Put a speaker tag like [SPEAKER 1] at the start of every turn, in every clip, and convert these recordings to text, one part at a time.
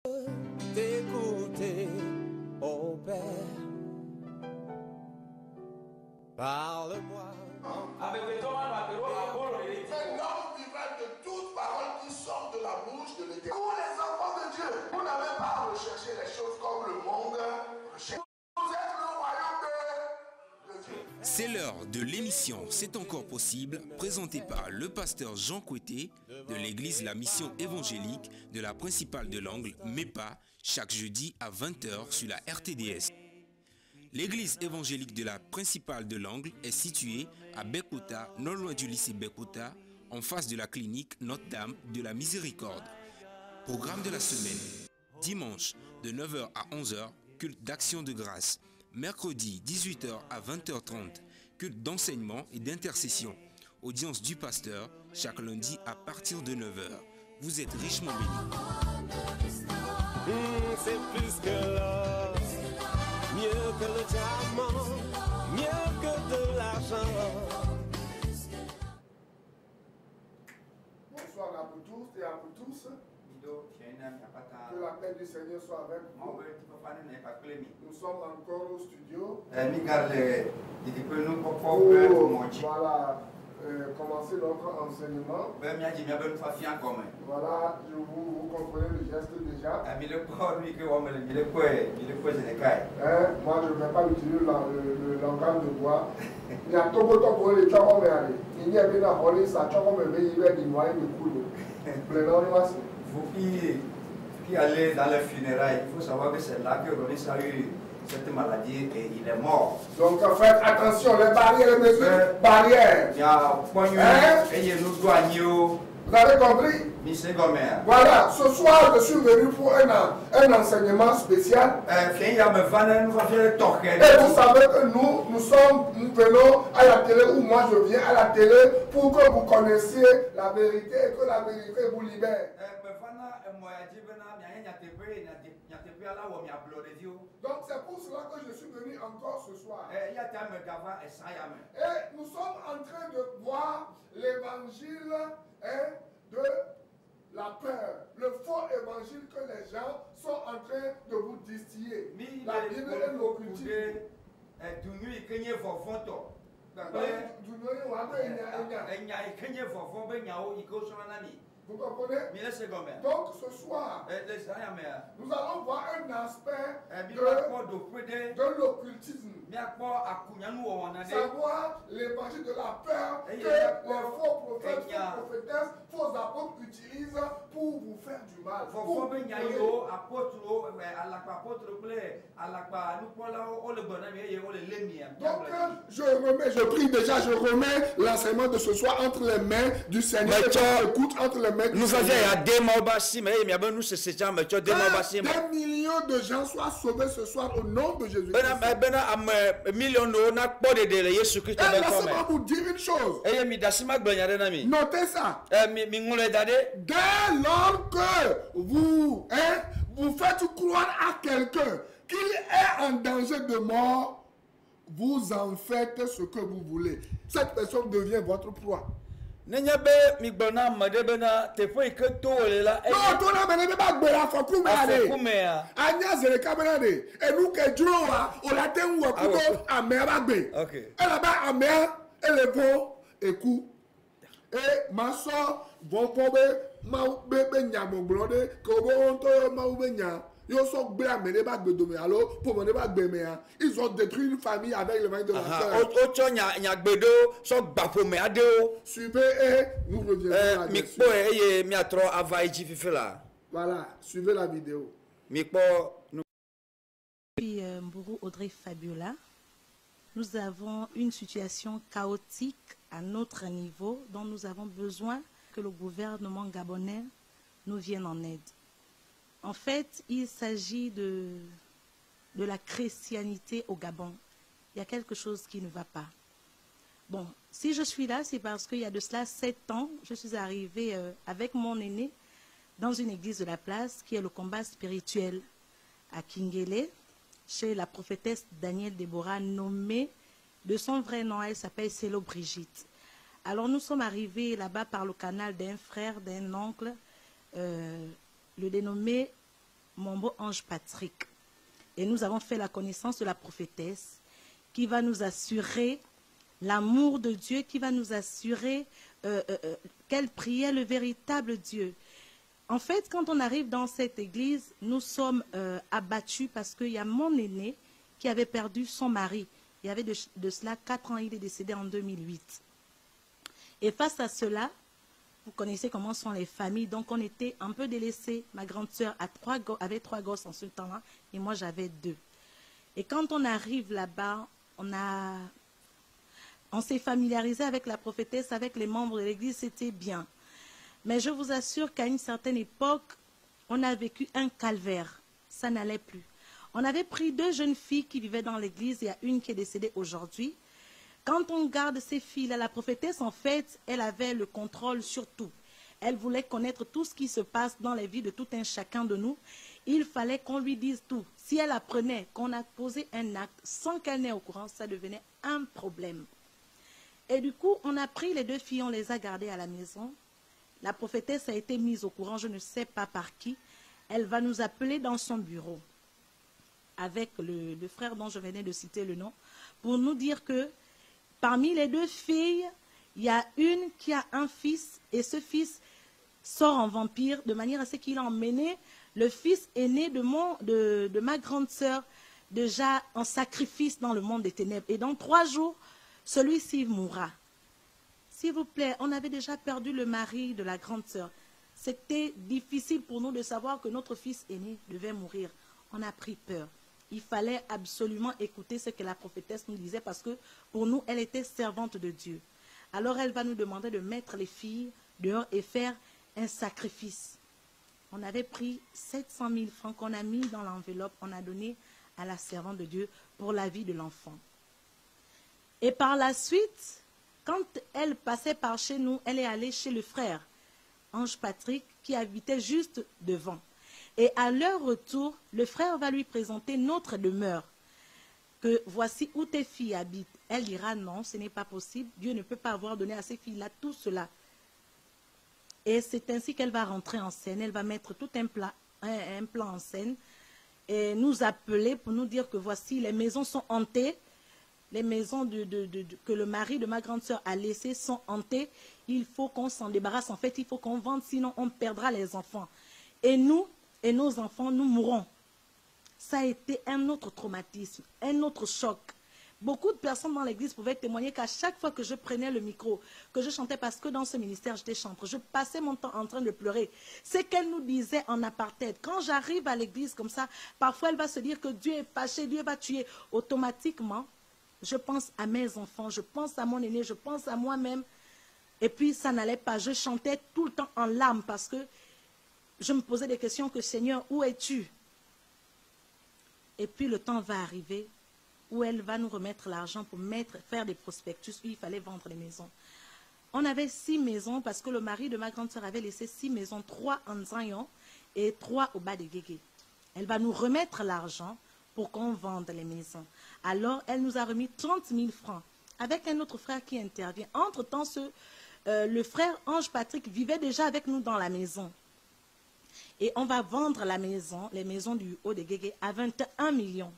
[SPEAKER 1] T'écouter, oh Père, parle-moi.
[SPEAKER 2] Avec les Thomas,
[SPEAKER 3] Mais l'homme vivra de toute parole qui sort de la bouche de l'Éternel. Pour les enfants de Dieu, vous n'avez pas à rechercher les choses comme le monde recherche. Vous êtes le royaume de Dieu.
[SPEAKER 4] C'est l'heure de l'émission C'est encore possible, présentée par le pasteur Jean Coueté de l'église La Mission évangélique de la principale de l'Angle, MEPA, chaque jeudi à 20h sur la RTDS. L'église évangélique de la principale de l'Angle est située à Bekota, non loin du lycée Bekota, en face de la clinique Notre-Dame de la Miséricorde. Programme de la semaine. Dimanche de 9h à 11h, culte d'action de grâce. Mercredi 18h à 20h30, culte d'enseignement et d'intercession. Audience du pasteur chaque lundi à partir de 9h. Vous êtes richement bénis.
[SPEAKER 1] C'est plus que l'or, mieux que le diamant, mieux que de l'argent.
[SPEAKER 3] Bonsoir à vous tous et à vous tous. Que la paix du Seigneur soit avec vous. Nous sommes encore au studio. Voilà, commencer notre enseignement. Voilà, vous comprenez le geste déjà. Moi, je ne vais pas utiliser le langage de bois. Il y a tout le temps pour les gens. Il y a bien à voler ça, il y a des moyens de couler.
[SPEAKER 5] Vous qui allez dans les funérailles, il faut savoir que c'est là que Ronis a eu cette maladie et il est mort.
[SPEAKER 3] Donc faites attention, les barrières, les mesures barrières.
[SPEAKER 5] Il y a un et il nous doit.
[SPEAKER 3] Vous avez compris? Voilà, ce soir je suis venu pour un enseignement spécial. Et vous savez que nous venons à la télé, ou moi je viens à la télé pour que vous connaissiez la vérité et que la vérité vous libère. Donc c'est pour cela que je suis venu encore ce soir. Et nous sommes en train de voir l'évangile de la peur, le faux évangile que les gens sont en train de vous distiller. La Bible est l'occultisme. Vous comprenez? Donc ce soir, nous allons voir un aspect de l'occultisme. Savoir l'évangile de la peur que les faux prophètes, faux prophétesses, faux apôtres utilisent pour vous faire du mal. Donc je prie déjà, je remets l'enseignement de ce soir entre les mains du Seigneur. Écoute, entre les mains du Seigneur. Des millions de gens soient sauvés ce soir au nom de Jésus. Laissez-moi vous dire une chose. Notez ça. Dès lors que vous faites croire à quelqu'un qu'il est en danger de mort, vous en faites ce que vous voulez. Cette personne devient votre proie. Non, tu n'as pas de la facu, mais Agnès et les camarades, et nous que Dieu a, on l'a tenu au couteau à Merabé. Elle a pas à mer, elle est bon, écoute. Et ma soeur, bon pour ma bébé n'y a mon blonde, que bon, ma oubenya. Ils ont détruit une famille avec le main de la terre. Suivez et nous reviendrons là-dessus. Voilà, suivez la vidéo.
[SPEAKER 6] Puis Mburu Audrey Fabiola, nous avons une situation chaotique à notre niveau dont nous avons besoin que le gouvernement gabonais nous vienne en aide. En fait, il s'agit de la chrétienté au Gabon. Il y a quelque chose qui ne va pas. Bon, si je suis là, c'est parce qu'il y a de cela 7 ans, je suis arrivée avec mon aîné dans une église de la place qui est le combat spirituel à Kingele, chez la prophétesse Danielle Déborah, nommée de son vrai nom, elle s'appelle Célo Brigitte. Alors nous sommes arrivés là-bas par le canal d'un frère, d'un oncle, le dénommé mon beau ange Patrick. Et nous avons fait la connaissance de la prophétesse qui va nous assurer l'amour de Dieu, qui va nous assurer qu'elle priait le véritable Dieu. En fait, quand on arrive dans cette église, nous sommes abattus parce qu'il y a mon aîné qui avait perdu son mari. Il y avait de cela 4 ans, il est décédé en 2008. Et face à cela, vous connaissez comment sont les familles, donc on était un peu délaissés. Ma grande sœur avait 3 gosses en ce temps-là, et moi j'avais 2. Et quand on arrive là-bas, on s'est familiarisé avec la prophétesse, avec les membres de l'église, c'était bien. Mais je vous assure qu'à une certaine époque, on a vécu un calvaire. Ça n'allait plus. On avait pris 2 jeunes filles qui vivaient dans l'église, il y a une qui est décédée aujourd'hui. Quand on garde ces filles-là, la prophétesse, en fait, elle avait le contrôle sur tout. Elle voulait connaître tout ce qui se passe dans les vies de tout un chacun de nous. Il fallait qu'on lui dise tout. Si elle apprenait qu'on a posé un acte sans qu'elle n'ait au courant, ça devenait un problème. Et du coup, on a pris les 2 filles, on les a gardées à la maison. La prophétesse a été mise au courant, je ne sais pas par qui. Elle va nous appeler dans son bureau, avec le frère dont je venais de citer le nom, pour nous dire que parmi les 2 filles, il y a une qui a un fils, et ce fils sort en vampire, de manière à ce qu'il a emmené le fils aîné de ma grande sœur, déjà en sacrifice dans le monde des ténèbres. Et dans 3 jours, celui-ci mourra. S'il vous plaît, on avait déjà perdu le mari de la grande sœur. C'était difficile pour nous de savoir que notre fils aîné devait mourir. On a pris peur. Il fallait absolument écouter ce que la prophétesse nous disait parce que pour nous, elle était servante de Dieu. Alors elle va nous demander de mettre les filles dehors et faire un sacrifice. On avait pris 700 000 francs qu'on a mis dans l'enveloppe, on a donné à la servante de Dieu pour la vie de l'enfant. Et par la suite, quand elle passait par chez nous, elle est allée chez le frère, Ange Patrick, qui habitait juste devant. Et à leur retour, le frère va lui présenter notre demeure, que voici où tes filles habitent. Elle dira non, ce n'est pas possible, Dieu ne peut pas avoir donné à ces filles-là tout cela. Et c'est ainsi qu'elle va rentrer en scène, elle va mettre tout un plan en scène et nous appeler pour nous dire que voici, les maisons sont hantées, les maisons que le mari de ma grande sœur a laissées sont hantées, il faut qu'on s'en débarrasse, en fait, il faut qu'on vende, sinon on perdra les enfants. Et nous, et nos enfants, nous mourrons. Ça a été un autre traumatisme, un autre choc. Beaucoup de personnes dans l'église pouvaient témoigner qu'à chaque fois que je prenais le micro, que je chantais, parce que dans ce ministère, j'étais chanteuse, je passais mon temps en train de pleurer. C'est qu'elle nous disait en apartheid. Quand j'arrive à l'église comme ça, parfois elle va se dire que Dieu est fâché, Dieu va tuer. Automatiquement, je pense à mes enfants, je pense à mon aîné, je pense à moi-même. Et puis ça n'allait pas. Je chantais tout le temps en larmes parce que je me posais des questions que Seigneur, où es-tu? Et puis le temps va arriver où elle va nous remettre l'argent pour faire des prospectus, où il fallait vendre les maisons. On avait 6 maisons parce que le mari de ma grande sœur avait laissé 6 maisons, 3 en Zion et 3 au bas de Guégué. Elle va nous remettre l'argent pour qu'on vende les maisons. Alors, elle nous a remis 30 000 francs avec un autre frère qui intervient. Entre-temps, le frère Ange Patrick vivait déjà avec nous dans la maison. Et on va vendre la maison, les maisons du haut de Guégué, à 21 millions.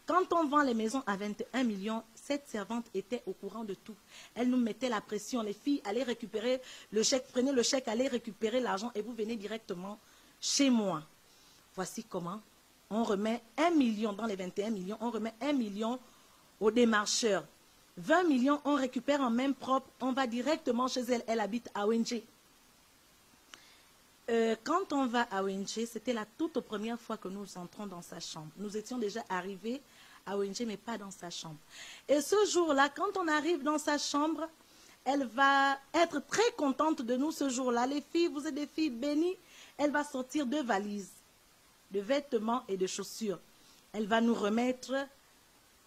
[SPEAKER 6] Quand on vend les maisons à 21 millions, cette servante était au courant de tout. Elle nous mettait la pression. Les filles allaient récupérer le chèque, prenez le chèque, allez récupérer l'argent et vous venez directement chez moi. Voici comment on remet 1 million dans les 21 millions, on remet 1 million aux démarcheurs. 20 millions, on récupère en main propre, on va directement chez elle. Elle habite à ONG. Quand on va à ONG, c'était la toute première fois que nous entrons dans sa chambre. Nous étions déjà arrivés à ONG, mais pas dans sa chambre. Et ce jour-là, quand on arrive dans sa chambre, elle va être très contente de nous ce jour-là. Les filles, vous êtes des filles bénies. Elle va sortir 2 valises de vêtements et de chaussures. Elle va nous remettre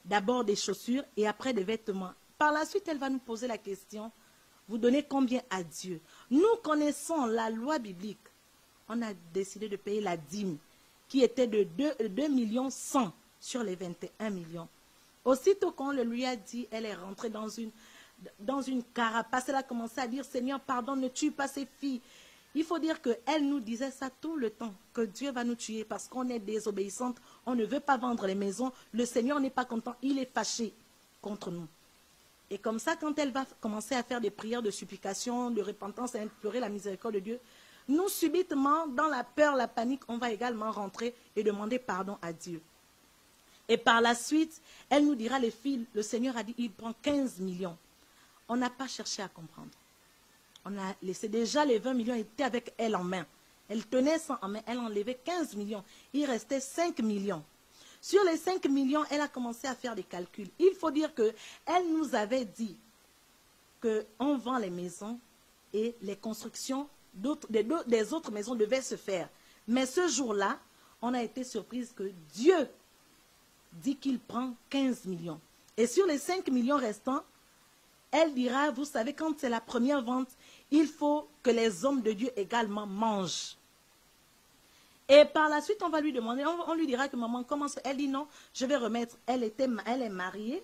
[SPEAKER 6] d'abord des chaussures et après des vêtements. Par la suite, elle va nous poser la question, vous donnez combien à Dieu? Nous connaissons la loi biblique. On a décidé de payer la dîme qui était de 2 millions 100 sur les 21 millions. Aussitôt qu'on le lui a dit, elle est rentrée dans une carapace. Elle a commencé à dire, Seigneur, pardon, ne tue pas ces filles. Il faut dire qu'elle nous disait ça tout le temps, que Dieu va nous tuer parce qu'on est désobéissante, on ne veut pas vendre les maisons, le Seigneur n'est pas content, il est fâché contre nous. Et comme ça, quand elle va commencer à faire des prières de supplication, de repentance, à implorer la miséricorde de Dieu, nous, subitement, dans la peur, la panique, on va également rentrer et demander pardon à Dieu. Et par la suite, elle nous dira, les filles, le Seigneur a dit, il prend 15 millions. On n'a pas cherché à comprendre. On a laissé déjà les 20 millions étaient avec elle en main. Elle tenait ça en main, elle enlevait 15 millions. Il restait 5 millions. Sur les 5 millions, elle a commencé à faire des calculs. Il faut dire qu'elle nous avait dit qu'on vend les maisons et les constructions des autres maisons devaient se faire. Mais ce jour-là, on a été surprise que Dieu dit qu'il prend 15 millions. Et sur les 5 millions restants, elle dira, vous savez, quand c'est la première vente, il faut que les hommes de Dieu également mangent. Et par la suite, on va lui demander, on lui dira que maman, comment elle dit non, je vais remettre, elle est mariée,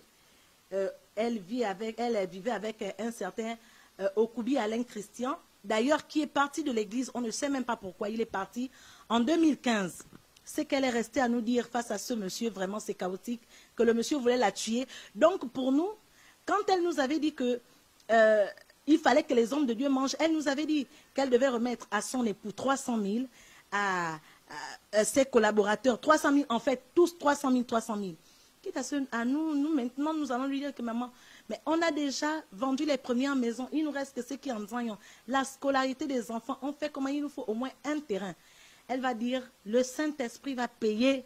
[SPEAKER 6] elle vivait avec un certain Okubi Alain Christian, d'ailleurs qui est parti de l'église, on ne sait même pas pourquoi, il est parti en 2015. C'est qu'elle est restée à nous dire face à ce monsieur, vraiment c'est chaotique, que le monsieur voulait la tuer. Donc pour nous, quand elle nous avait dit que il fallait que les hommes de Dieu mangent, elle nous avait dit qu'elle devait remettre à son époux 300 000, à ses collaborateurs 300 000, en fait tous 300 000, 300 000. Quitte à nous maintenant, nous allons lui dire que maman, mais on a déjà vendu les premières maisons, il nous reste que ce qui en ont. La scolarité des enfants, on fait comment, il nous faut au moins un terrain. Elle va dire, le Saint-Esprit va payer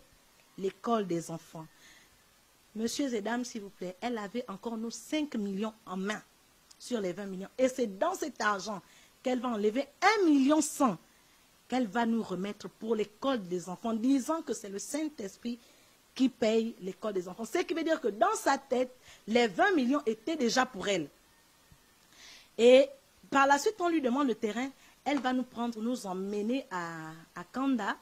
[SPEAKER 6] l'école des enfants. Messieurs et dames, s'il vous plaît, elle avait encore nos 5 millions en main sur les 20 millions. Et c'est dans cet argent qu'elle va enlever 1,1 million qu'elle va nous remettre pour l'école des enfants, disant que c'est le Saint-Esprit qui paye l'école des enfants. Ce qui veut dire que dans sa tête, les 20 millions étaient déjà pour elle. Et par la suite, on lui demande le terrain. Elle va nous prendre, nous emmener à Kanda,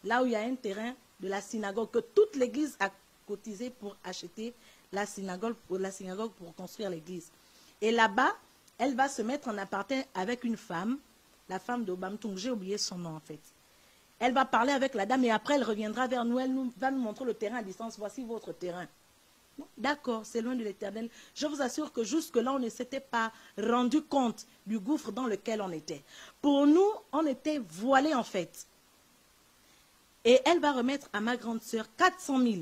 [SPEAKER 6] là où il y a un terrain de la synagogue, que toute l'église a cotisé pour acheter la synagogue pour construire l'église. Et là-bas, elle va se mettre en aparté avec une femme, la femme d'Obamtung, j'ai oublié son nom en fait. Elle va parler avec la dame et après elle reviendra vers nous, va nous montrer le terrain à distance, voici votre terrain. D'accord, c'est loin de l'Éternel. Je vous assure que jusque-là, on ne s'était pas rendu compte du gouffre dans lequel on était. Pour nous, on était voilés en fait. Et elle va remettre à ma grande sœur 400 000.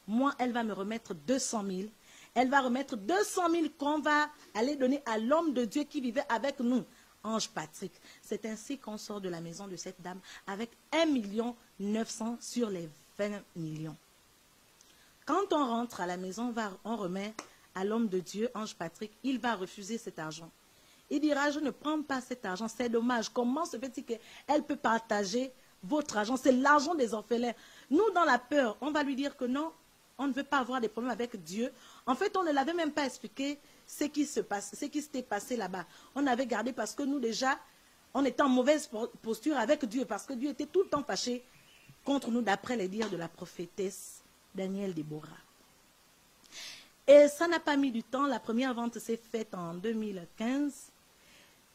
[SPEAKER 6] Moi, elle va me remettre 200 000. Elle va remettre 200 000 qu'on va aller donner à l'homme de Dieu qui vivait avec nous, Ange Patrick. C'est ainsi qu'on sort de la maison de cette dame avec 1,9 million sur les 20 millions. Quand on rentre à la maison, on remet à l'homme de Dieu, Ange Patrick, il va refuser cet argent. Il dira, je ne prends pas cet argent, c'est dommage. Comment se fait-il qu'elle peut partager votre argent? C'est l'argent des orphelins. Nous, dans la peur, on va lui dire que non, on ne veut pas avoir des problèmes avec Dieu. En fait, on ne l'avait même pas expliqué ce qui s'était passé là-bas. On avait gardé parce que nous, déjà, on était en mauvaise posture avec Dieu, parce que Dieu était tout le temps fâché contre nous, d'après les dires de la prophétesse Daniel Déborah. Et ça n'a pas mis du temps. La première vente s'est faite en 2015.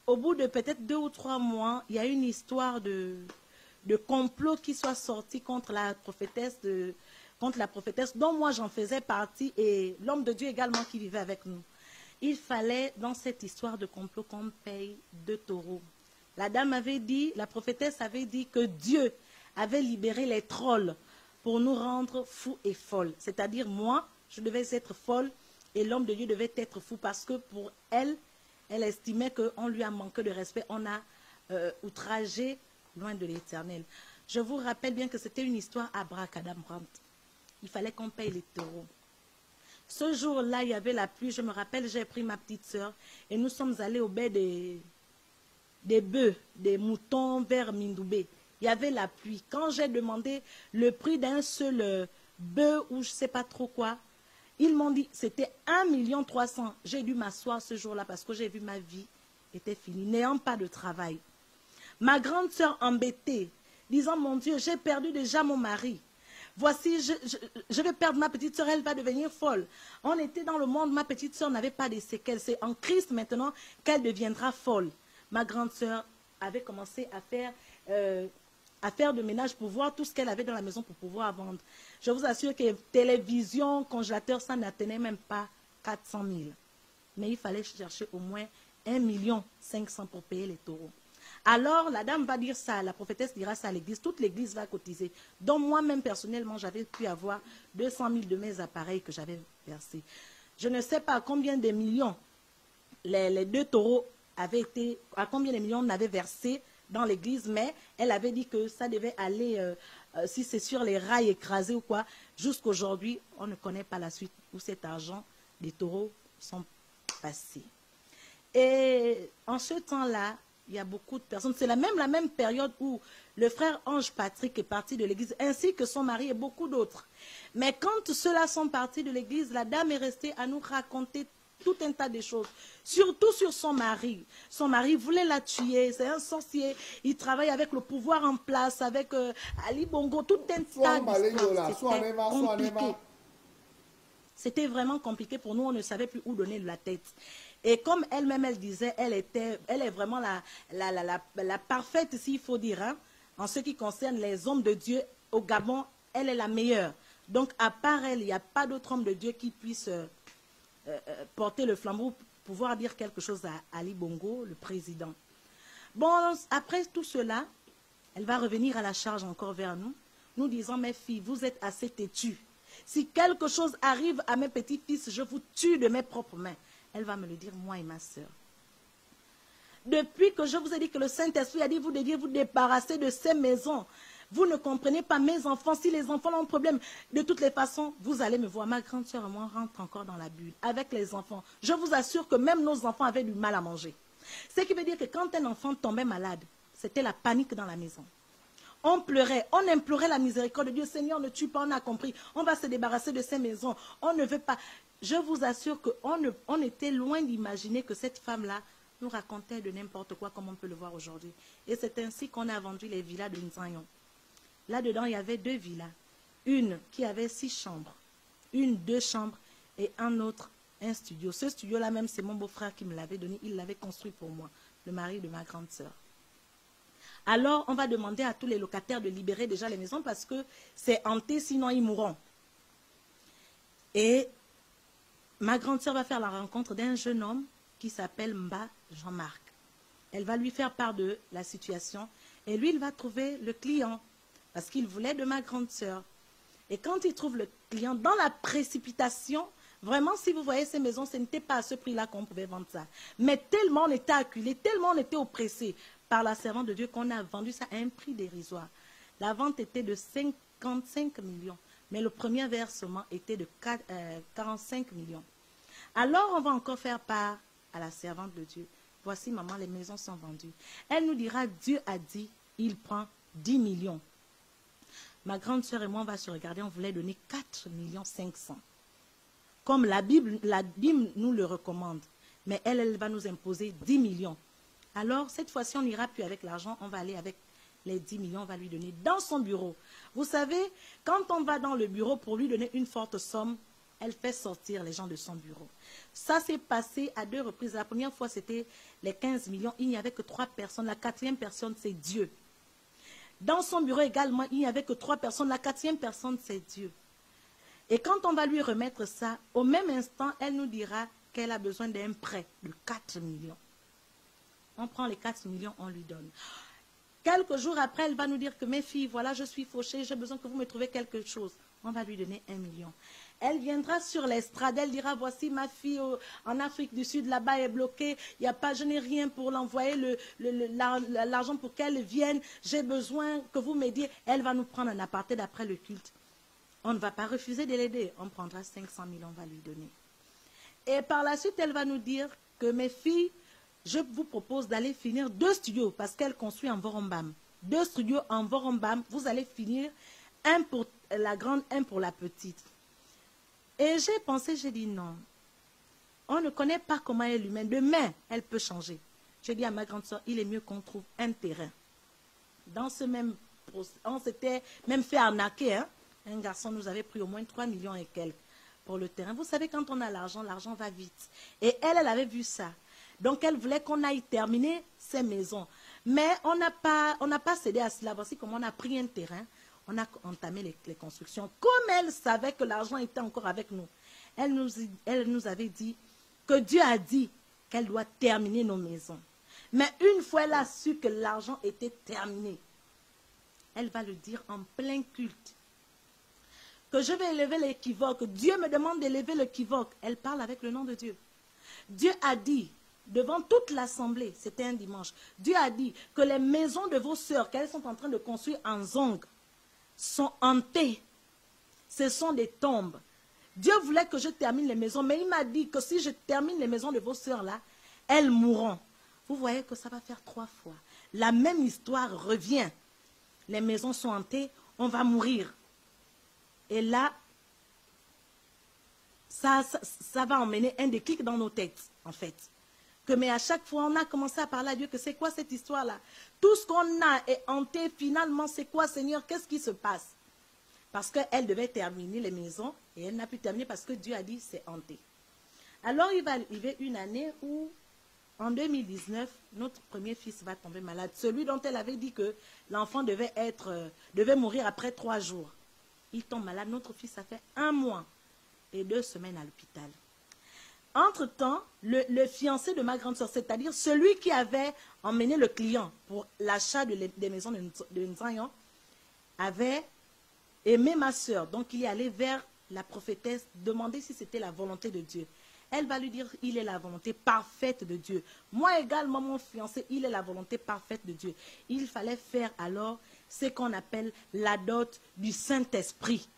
[SPEAKER 6] Au bout de peut-être 2 ou 3 mois, il y a une histoire de complot qui soit sorti contre la prophétesse dont moi j'en faisais partie et l'homme de Dieu également qui vivait avec nous. Il fallait dans cette histoire de complot qu'on paye 2 taureaux. La dame avait dit, la prophétesse avait dit que Dieu avait libéré les trolls pour nous rendre fous et folles. C'est-à-dire, moi, je devais être folle et l'homme de Dieu devait être fou parce que pour elle, elle estimait qu'on lui a manqué de respect. On a outragé loin de l'Éternel. Je vous rappelle bien que c'était une histoire abracadabrante. Il fallait qu'on paye les taureaux. Ce jour-là, il y avait la pluie. Je me rappelle, j'ai pris ma petite sœur et nous sommes allés au baie des bœufs, des moutons vers Mindoubé. Il y avait la pluie. Quand j'ai demandé le prix d'un seul bœuf ou je ne sais pas trop quoi, ils m'ont dit c'était 1,3 million. J'ai dû m'asseoir ce jour-là parce que j'ai vu ma vie était finie, n'ayant pas de travail. Ma grande sœur embêtée, disant mon Dieu, j'ai perdu déjà mon mari. Voici, je vais perdre ma petite sœur, elle va devenir folle. On était dans le monde, ma petite sœur n'avait pas de séquelles. C'est en Christ maintenant qu'elle deviendra folle. Ma grande sœur avait commencé à faire de ménage pour voir tout ce qu'elle avait dans la maison pour pouvoir vendre. Je vous assure que télévision, congélateur, ça n'atteignait même pas 400 000. Mais il fallait chercher au moins 1 500 000 pour payer les taureaux. Alors, la dame va dire ça, la prophétesse dira ça à l'église, toute l'église va cotiser. Donc, moi-même, personnellement, j'avais pu avoir 200 000 de mes appareils que j'avais versés. Je ne sais pas à combien de millions les 2 taureaux avaient été, à combien de millions on avait versé dans l'église, mais elle avait dit que ça devait aller, si c'est sur les rails écrasés ou quoi, jusqu'aujourd'hui, on ne connaît pas la suite où cet argent des taureaux sont passés. Et en ce temps-là, il y a beaucoup de personnes. C'est la même période où le frère Ange Patrick est parti de l'église, ainsi que son mari et beaucoup d'autres. Mais quand ceux-là sont partis de l'église, la dame est restée à nous raconter tout un tas de choses, surtout sur son mari. Son mari voulait la tuer, c'est un sorcier, il travaille avec le pouvoir en place, avec Ali Bongo, tout un tas d'histoires. C'était vraiment compliqué pour nous, on ne savait plus où donner de la tête. Et comme elle-même, elle disait, elle est vraiment la parfaite, s'il faut dire, hein, en ce qui concerne les hommes de Dieu au Gabon, elle est la meilleure. Donc, à part elle, il n'y a pas d'autre homme de Dieu qui puisse porter le flambeau pour pouvoir dire quelque chose à Ali Bongo, le président. Bon, après tout cela, elle va revenir à la charge encore vers nous, nous disant, mes filles, vous êtes assez têtues. Si quelque chose arrive à mes petits-fils, je vous tue de mes propres mains. Elle va me le dire, moi et ma sœur. Depuis que je vous ai dit que le Saint-Esprit a dit, vous deviez vous débarrasser de ces maisons. Vous ne comprenez pas, mes enfants, si les enfants ont un problème, de toutes les façons, vous allez me voir. Ma grande sœur et moi, on rentre encore dans la bulle avec les enfants. Je vous assure que même nos enfants avaient du mal à manger. Ce qui veut dire que quand un enfant tombait malade, c'était la panique dans la maison. On pleurait, on implorait la miséricorde de Dieu. Seigneur, ne tue pas, on a compris. On va se débarrasser de ces maisons. On ne veut pas. Je vous assure qu'on était loin d'imaginer que cette femme-là nous racontait de n'importe quoi comme on peut le voir aujourd'hui. Et c'est ainsi qu'on a vendu les villas de Nzanyon. Là-dedans, il y avait 2 villas. Une qui avait 6 chambres, une 2 chambres et un autre, un studio. Ce studio-là même, c'est mon beau-frère qui me l'avait donné. Il l'avait construit pour moi, le mari de ma grande sœur. Alors, on va demander à tous les locataires de libérer déjà les maisons parce que c'est hanté, sinon ils mourront. Et ma grande sœur va faire la rencontre d'un jeune homme qui s'appelle Mba Jean-Marc. Elle va lui faire part de la situation et lui, il va trouver le client parce qu'il voulait de ma grande sœur. Et quand il trouve le client, dans la précipitation, vraiment, si vous voyez ces maisons, ce n'était pas à ce prix-là qu'on pouvait vendre ça. Mais tellement on était acculé, tellement on était oppressé par la servante de Dieu qu'on a vendu ça à un prix dérisoire. La vente était de 55 millions, mais le premier versement était de 45 millions. Alors, on va encore faire part à la servante de Dieu. Voici, maman, les maisons sont vendues. Elle nous dira, Dieu a dit, il prend 10 millions. Ma grande sœur et moi, on va se regarder, on voulait donner 4 500 000. Comme la Bible nous le recommande. Mais elle va nous imposer 10 millions. Alors, cette fois-ci, on n'ira plus avec l'argent, on va aller avec les 10 millions, on va lui donner dans son bureau. Vous savez, quand on va dans le bureau pour lui donner une forte somme, elle fait sortir les gens de son bureau. Ça s'est passé à 2 reprises. La première fois, c'était les 15 millions. Il n'y avait que 3 personnes. La 4e personne, c'est Dieu. Dans son bureau également, il n'y avait que 3 personnes. La 4e personne, c'est Dieu. Et quand on va lui remettre ça, au même instant, elle nous dira qu'elle a besoin d'un prêt de 4 millions. On prend les 4 millions, on lui donne. Quelques jours après, elle va nous dire que mes filles, voilà, je suis fauchée, j'ai besoin que vous me trouviez quelque chose. On va lui donner 1 million. Elle viendra sur l'estrade, elle dira, voici ma fille en Afrique du Sud, là-bas est bloquée, y a pas, je n'ai rien pour l'envoyer, l'argent pour qu'elle vienne, j'ai besoin que vous m'aidiez. Elle va nous prendre un aparté d'après le culte. On ne va pas refuser de l'aider, on prendra 500 000, on va lui donner. Et par la suite, elle va nous dire que mes filles, je vous propose d'aller finir 2 studios, parce qu'elle construit en Vorombam. 2 studios en Vorombam, vous allez finir, un pour la grande, un pour la petite. Et j'ai pensé, j'ai dit non. On ne connaît pas comment elle est humaine. Demain, elle peut changer. J'ai dit à ma grande soeur, il est mieux qu'on trouve un terrain. Dans ce même procès, on s'était même fait arnaquer. Hein? Un garçon nous avait pris au moins 3 millions et quelques pour le terrain. Vous savez, quand on a l'argent va vite. Et elle avait vu ça. Donc, elle voulait qu'on aille terminer ses maisons. Mais on n'a pas cédé à cela. Voici comment on a pris un terrain, on a entamé les constructions. Comme elle savait que l'argent était encore avec nous, elle nous avait dit que Dieu a dit qu'elle doit terminer nos maisons. Mais une fois elle a su que l'argent était terminé, elle va le dire en plein culte. Que je vais élever l'équivoque. Dieu me demande d'élever l'équivoque. Elle parle avec le nom de Dieu. Dieu a dit, devant toute l'assemblée, c'était un dimanche, Dieu a dit que les maisons de vos sœurs qu'elles sont en train de construire en Zong sont hantées. Ce sont des tombes. Dieu voulait que je termine les maisons, mais il m'a dit que si je termine les maisons de vos sœurs là, elles mourront. Vous voyez que ça va faire 3 fois. La même histoire revient. Les maisons sont hantées, on va mourir. Et là, ça va emmener un déclic dans nos têtes, en fait. Mais à chaque fois, on a commencé à parler à Dieu que c'est quoi cette histoire-là? Tout ce qu'on a est hanté, finalement, c'est quoi, Seigneur? Qu'est-ce qui se passe? Parce qu'elle devait terminer les maisons et elle n'a pu terminer parce que Dieu a dit c'est hanté. Alors, il va arriver une année où, en 2019, notre premier fils va tomber malade. Celui dont elle avait dit que l'enfant devait mourir après 3 jours. Il tombe malade. Notre fils a fait 1 mois et 2 semaines à l'hôpital. Entre-temps, le fiancé de ma grande soeur, c'est-à-dire celui qui avait emmené le client pour l'achat des maisons de Nzayon, avait aimé ma soeur. Donc, il est allé vers la prophétesse demander si c'était la volonté de Dieu. Elle va lui dire, il est la volonté parfaite de Dieu. Moi également, mon fiancé, il est la volonté parfaite de Dieu. Il fallait faire alors ce qu'on appelle la dot du Saint-Esprit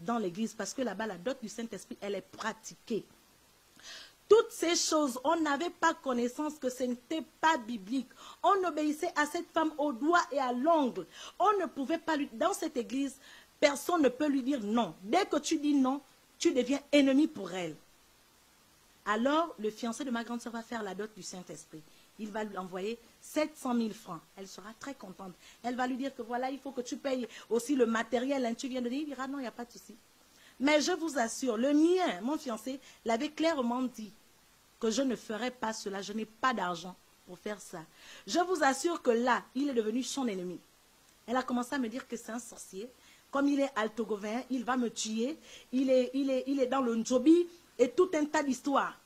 [SPEAKER 6] dans l'église. Parce que là-bas, la dot du Saint-Esprit, elle est pratiquée. Toutes ces choses, on n'avait pas connaissance que ce n'était pas biblique. On obéissait à cette femme au doigt et à l'ongle. On ne pouvait pas lui... Dans cette église, personne ne peut lui dire non. Dès que tu dis non, tu deviens ennemi pour elle. Alors, le fiancé de ma grande soeur va faire la dot du Saint-Esprit. Il va lui envoyer 700 000 francs. Elle sera très contente. Elle va lui dire que voilà, il faut que tu payes aussi le matériel. Hein, tu viens de dire, il dira non, il n'y a pas de souci. Mais je vous assure, le mien, mon fiancé, l'avait clairement dit que je ne ferais pas cela. Je n'ai pas d'argent pour faire ça. Je vous assure que là, il est devenu son ennemi. Elle a commencé à me dire que c'est un sorcier. Comme il est altogovéen, il va me tuer. Il est dans le Njobi et tout un tas d'histoires.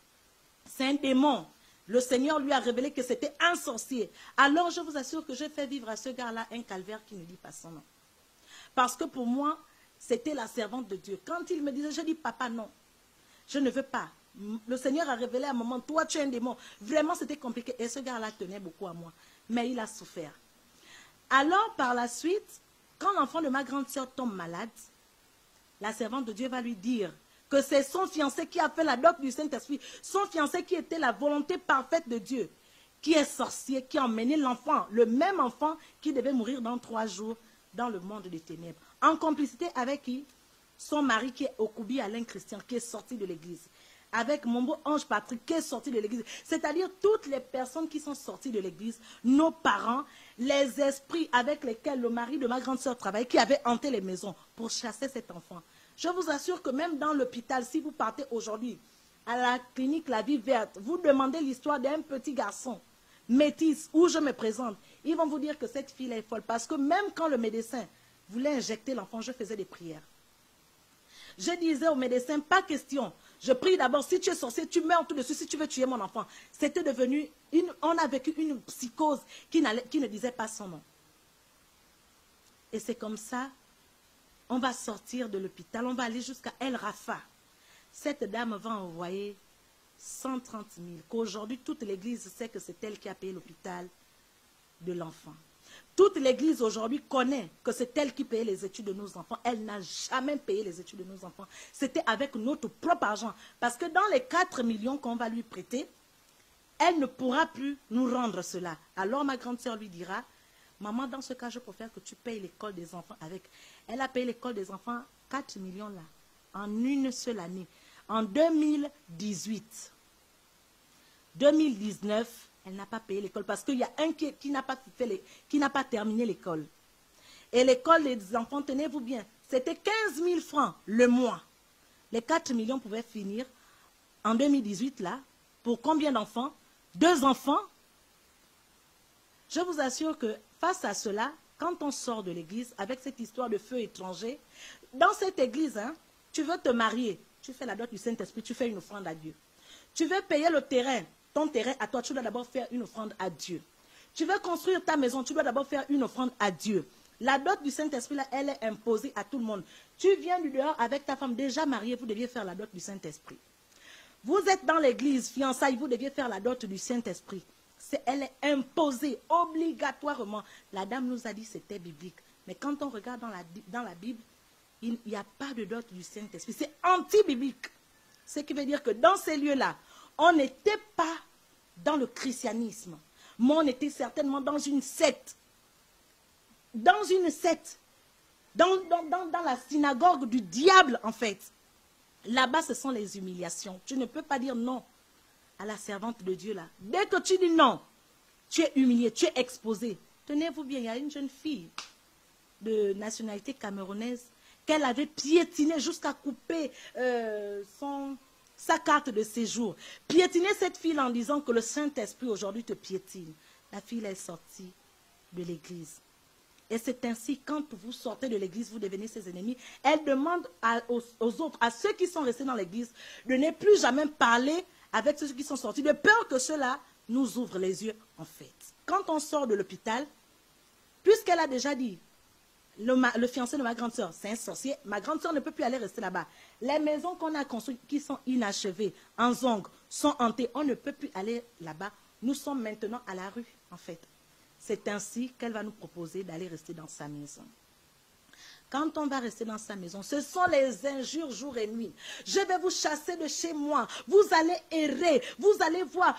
[SPEAKER 6] C'est un démon. Le Seigneur lui a révélé que c'était un sorcier. Alors je vous assure que je fais vivre à ce gars-là un calvaire qui ne dit pas son nom. Parce que pour moi, c'était la servante de Dieu. Quand il me disait, je dis, papa, non, je ne veux pas. Le Seigneur a révélé à un moment, toi, tu es un démon. Vraiment, c'était compliqué. Et ce gars-là tenait beaucoup à moi. Mais il a souffert. Alors, par la suite, quand l'enfant de ma grande sœur tombe malade, la servante de Dieu va lui dire que c'est son fiancé qui a fait la dot du Saint-Esprit, son fiancé qui était la volonté parfaite de Dieu, qui est sorcier, qui a emmené l'enfant, le même enfant qui devait mourir dans 3 jours dans le monde des ténèbres. En complicité avec qui? Son mari qui est Okubi Alain Christian, qui est sorti de l'église. Avec mon beau Ange Patrick, qui est sorti de l'église. C'est-à-dire toutes les personnes qui sont sorties de l'église, nos parents, les esprits avec lesquels le mari de ma grande sœur travaillait, qui avaient hanté les maisons pour chasser cet enfant. Je vous assure que même dans l'hôpital, si vous partez aujourd'hui à la clinique La Vie Verte, vous demandez l'histoire d'un petit garçon métis où je me présente, ils vont vous dire que cette fille est folle. Parce que même quand le médecin voulait injecter l'enfant, je faisais des prières. Je disais au médecin, pas question. Je prie d'abord, si tu es sorcier, tu meurs tout dessus si tu veux tuer mon enfant. C'était devenu, on a vécu une psychose qui ne disait pas son nom. Et c'est comme ça, on va sortir de l'hôpital, on va aller jusqu'à El Rafa. Cette dame va envoyer 130 000, qu'aujourd'hui toute l'église sait que c'est elle qui a payé l'hôpital de l'enfant. Toute l'église aujourd'hui connaît que c'est elle qui payait les études de nos enfants. Elle n'a jamais payé les études de nos enfants. C'était avec notre propre argent. Parce que dans les 4 millions qu'on va lui prêter, elle ne pourra plus nous rendre cela. Alors ma grande sœur lui dira, maman, dans ce cas, je préfère que tu payes l'école des enfants avec. Elle a payé l'école des enfants 4 millions là, en une seule année. En 2018, 2019, elle n'a pas payé l'école parce qu'il y a un qui n'a pas terminé l'école. Et l'école des enfants, tenez-vous bien, c'était 15 000 francs le mois. Les 4 millions pouvaient finir en 2018 là. Pour combien d'enfants? 2 enfants. Je vous assure que face à cela, quand on sort de l'église, avec cette histoire de feu étranger, dans cette église, hein, tu veux te marier, tu fais la dot du Saint-Esprit, tu fais une offrande à Dieu. Tu veux payer le terrain, ton terrain à toi, tu dois d'abord faire une offrande à Dieu. Tu veux construire ta maison, tu dois d'abord faire une offrande à Dieu. La dot du Saint-Esprit, là, elle est imposée à tout le monde. Tu viens du dehors avec ta femme déjà mariée, vous deviez faire la dot du Saint-Esprit. Vous êtes dans l'église, fiançailles, vous deviez faire la dot du Saint-Esprit. Elle est imposée obligatoirement. La dame nous a dit que c'était biblique. Mais quand on regarde dans la Bible, il n'y a pas de dot du Saint-Esprit. C'est anti-biblique. Ce qui veut dire que dans ces lieux-là, on n'était pas dans le christianisme, mais on était certainement dans une secte. Dans une secte. Dans la synagogue du diable, en fait. Là-bas, ce sont les humiliations. Tu ne peux pas dire non à la servante de Dieu là. Dès que tu dis non, tu es humilié, tu es exposé. Tenez-vous bien, il y a une jeune fille de nationalité camerounaise qu'elle avait piétiné jusqu'à couper sa carte de séjour. Piétiner cette fille en disant que le Saint-Esprit aujourd'hui te piétine. La fille est sortie de l'église. Et c'est ainsi, quand vous sortez de l'église, vous devenez ses ennemis. Elle demande aux autres, à ceux qui sont restés dans l'église, de ne plus jamais parler avec ceux qui sont sortis, de peur que ceux-là nous ouvrent les yeux, en fait. Quand on sort de l'hôpital, puisqu'elle a déjà dit, le fiancé de ma grande soeur, c'est un sorcier, ma grande soeur ne peut plus aller rester là-bas. Les maisons qu'on a construites, qui sont inachevées, en zong, sont hantées, on ne peut plus aller là-bas. Nous sommes maintenant à la rue, en fait. C'est ainsi qu'elle va nous proposer d'aller rester dans sa maison. Quand on va rester dans sa maison, ce sont les injures jour et nuit. Je vais vous chasser de chez moi. Vous allez errer. Vous allez voir.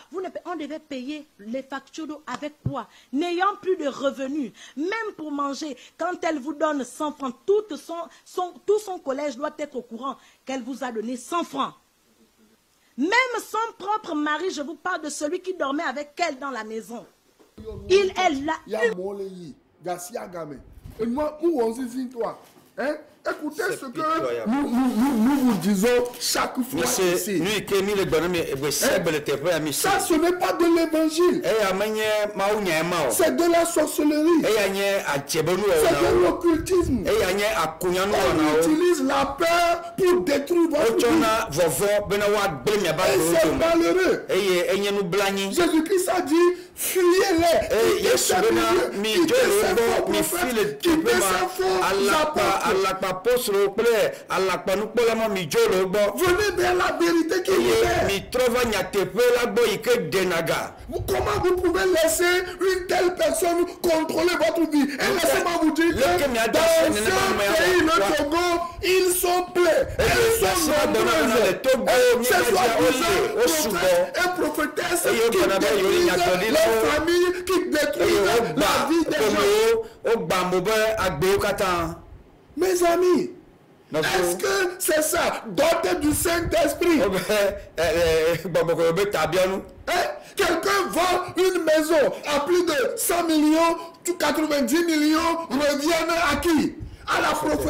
[SPEAKER 6] On devait payer les factures d'eau avec quoi? N'ayant plus de revenus. Même pour manger, quand elle vous donne 100 francs, tout son collège doit être au courant qu'elle vous a donné 100 francs. Même son propre mari, je vous parle de celui qui dormait avec elle dans la maison. Il est là.
[SPEAKER 3] Et moi, où on se dit toi, hein? Écoutez ce que nous vous disons chaque fois ici. Ça, ce n'est pas de l'évangile. C'est de la sorcellerie. C'est de l'occultisme. On utilise la peur pour détruire votre vie. Et c'est malheureux. Jésus-Christ a dit, fuyez-les. Quittez ces faux apôtres. Venez vers la vérité qui est. Comment vous pouvez laisser une telle personne contrôler votre vie? Et laissez-moi vous dire que dans ce pays, le Togo, ils sont pleins. Ils sont nombreux. C'est soi-disant prophètes et prophétesses qui détruisent les familles, qui détruisent la vie des gens. Mes amis, est-ce que c'est ça, doté du Saint-Esprit? Quelqu'un vend une maison à plus de 100 millions, 90 millions reviennent à qui? À la prophétie.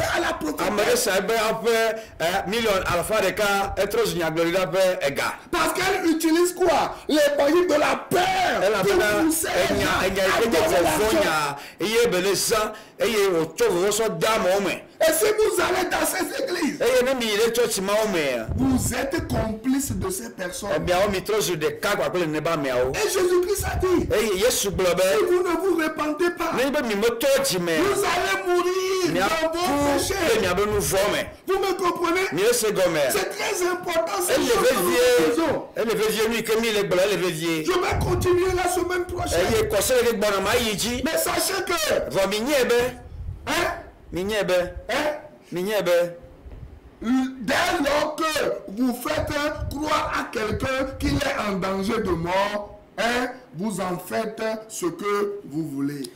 [SPEAKER 3] Parce qu'elle utilise quoi? Les moyens de la peur pour pousser les gens. Et si vous allez dans ces églises, vous êtes complice de ces personnes. Et Jésus-Christ a dit, si vous ne vous repentez pas, vous allez mourir dans vos péchés. Vous me comprenez? C'est très important. Je vais continuer la semaine prochaine. Mais sachez que dès lors que vous faites croire à quelqu'un qu'il est en danger de mort, vous en faites ce que vous voulez.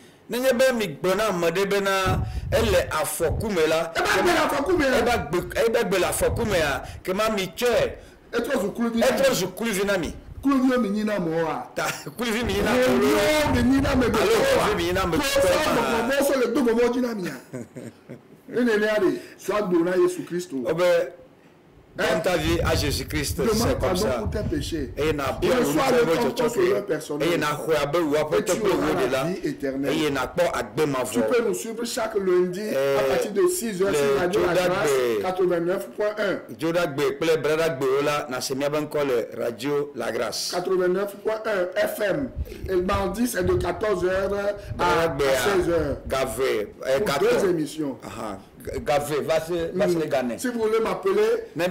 [SPEAKER 3] Donne ta vie à Jésus-Christ, c'est comme ça.
[SPEAKER 7] Pour tes péchés.
[SPEAKER 3] Et il
[SPEAKER 7] reçoit le consoleur personnel. Et tu auras la vie éternelle. Tu peux nous suivre chaque lundi à partir de 6h sur Radio La Grâce 89.1. 89.1 FM. Et le mardi, c'est de 14h à 16h. Pour 2 émissions.
[SPEAKER 3] Gavé, va se gagner.
[SPEAKER 7] Si vous voulez m'appeler pour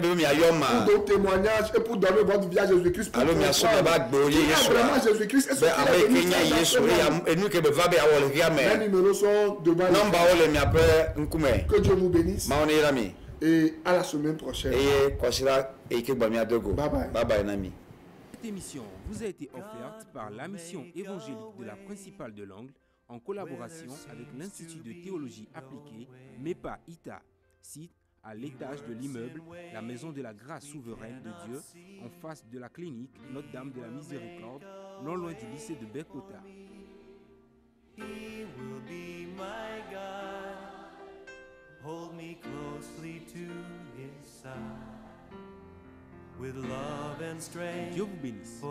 [SPEAKER 7] d'autres témoignages et pour donner votre vie à Jésus-Christ, pour vraiment Jésus-Christ et les numéros sont devant nous. Que Dieu vous bénisse et à la semaine prochaine. Bye bye.
[SPEAKER 4] Cette émission vous a été offerte par la mission évangélique de la principale de l'Angle en collaboration avec l'Institut de théologie appliquée MEPA ITA, site à l'étage de l'immeuble La Maison de la Grâce Souveraine de Dieu, en face de la clinique Notre-Dame de la Miséricorde, non loin du lycée de Bekota.
[SPEAKER 8] He will be my God. Hold me closely to his side. With love and strength.
[SPEAKER 4] Dieu vous bénisse.